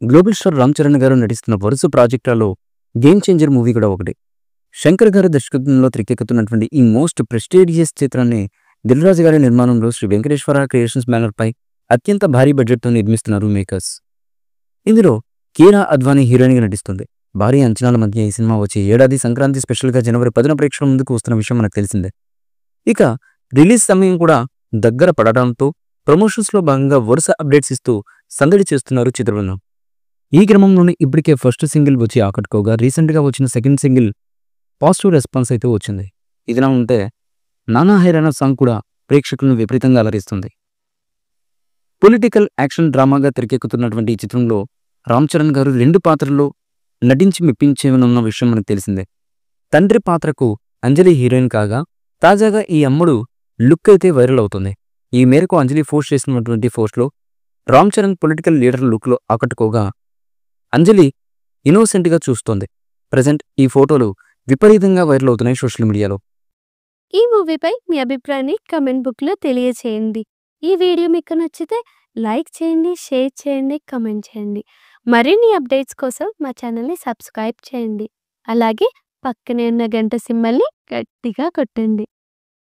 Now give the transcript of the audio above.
Global star Ram Charan గారు నటిస్తున్న వరుస ప్రాజెక్టులలో గేమ్ చేంజర్ మూవీ కూడా ఒకటి. శంకర్ గారి దర్శకత్వంలో తెరకెక్కుతున్నటువంటి ఈ మోస్ట్ ప్రెస్టీజియస్ చిత్రాన్ని దిల్ రాజు గారి నిర్మాణంలో శ్రీ వెంకటేశ్వర క్రియేషన్స్ బ్యానర్ పై అత్యంత భారీ బడ్జెట్తో నిర్మిస్తున్నారు మేకర్స్. ఇందులో కీరా అద్వానీ హీరోయిన్గా నటిస్తుంది. భారీ అంచనాల మధ్య ఈ సినిమా వచ్చి ఏడాది సంక్రాంతి స్పెషల్గా జనవరి 10న ప్రేక్షకుల ముందుకు వస్తున్న విషయం మనకు తెలిసిందే. ఇక రిలీజ్ సమయం కూడా దగ్గర పడడంతో ప్రమోషన్స్లో భాగంగా వరుస అప్డేట్స్ ఇస్తూ సందడి చేస్తున్నారు చిత్రబృందం. ఈ క్రమంలోనే ఇప్పటికే ఫస్ట్ సింగిల్ వచ్చి ఆకట్టుకోగా రీసెంట్గా వచ్చిన సెకండ్ సింగిల్ పాజిటివ్ రెస్పాన్స్ అయితే వచ్చింది. ఇదిలా ఉంటే నానా హైరానా సాంగ్ కూడా ప్రేక్షకులను విపరీతంగా అలరిస్తుంది. పొలిటికల్ యాక్షన్ డ్రామాగా తెరకెక్కుతున్నటువంటి ఈ చిత్రంలో రామ్ చరణ్ గారు 2 పాత్రల్లో నటించి మెప్పించేవనున్న విషయం మనకు తెలిసిందే. తండ్రి పాత్రకు అంజలి హీరోయిన్ కాగా తాజాగా ఈ అమ్ముడు లుక్ అయితే వైరల్ అవుతుంది. ఈ మేరకు అంజలి పోస్ట్ చేసినటువంటి పోస్ట్లో రామ్ చరణ్ పొలిటికల్ లీడర్ లుక్లో ఆకట్టుకోగా అంజలి ఇన్నోసెంట్గా చూస్తోంది. ప్రజెంట్ ఈ ఫోటోలు విపరీతంగా వైరల్ అవుతున్నాయి సోషల్ మీడియాలో. ఈ మూవీపై మీ అభిప్రాయాన్ని కమెంట్ బుక్లో తెలియచేయండి. ఈ వీడియో మీకు నచ్చితే లైక్ చేయండి, షేర్ చేయండి, కమెంట్ చేయండి. మరిన్ని అప్డేట్స్ కోసం మా ఛానల్ని సబ్స్క్రైబ్ చేయండి. అలాగే పక్కనే ఉన్న గంట సింబల్ని గట్టిగా కొట్టండి.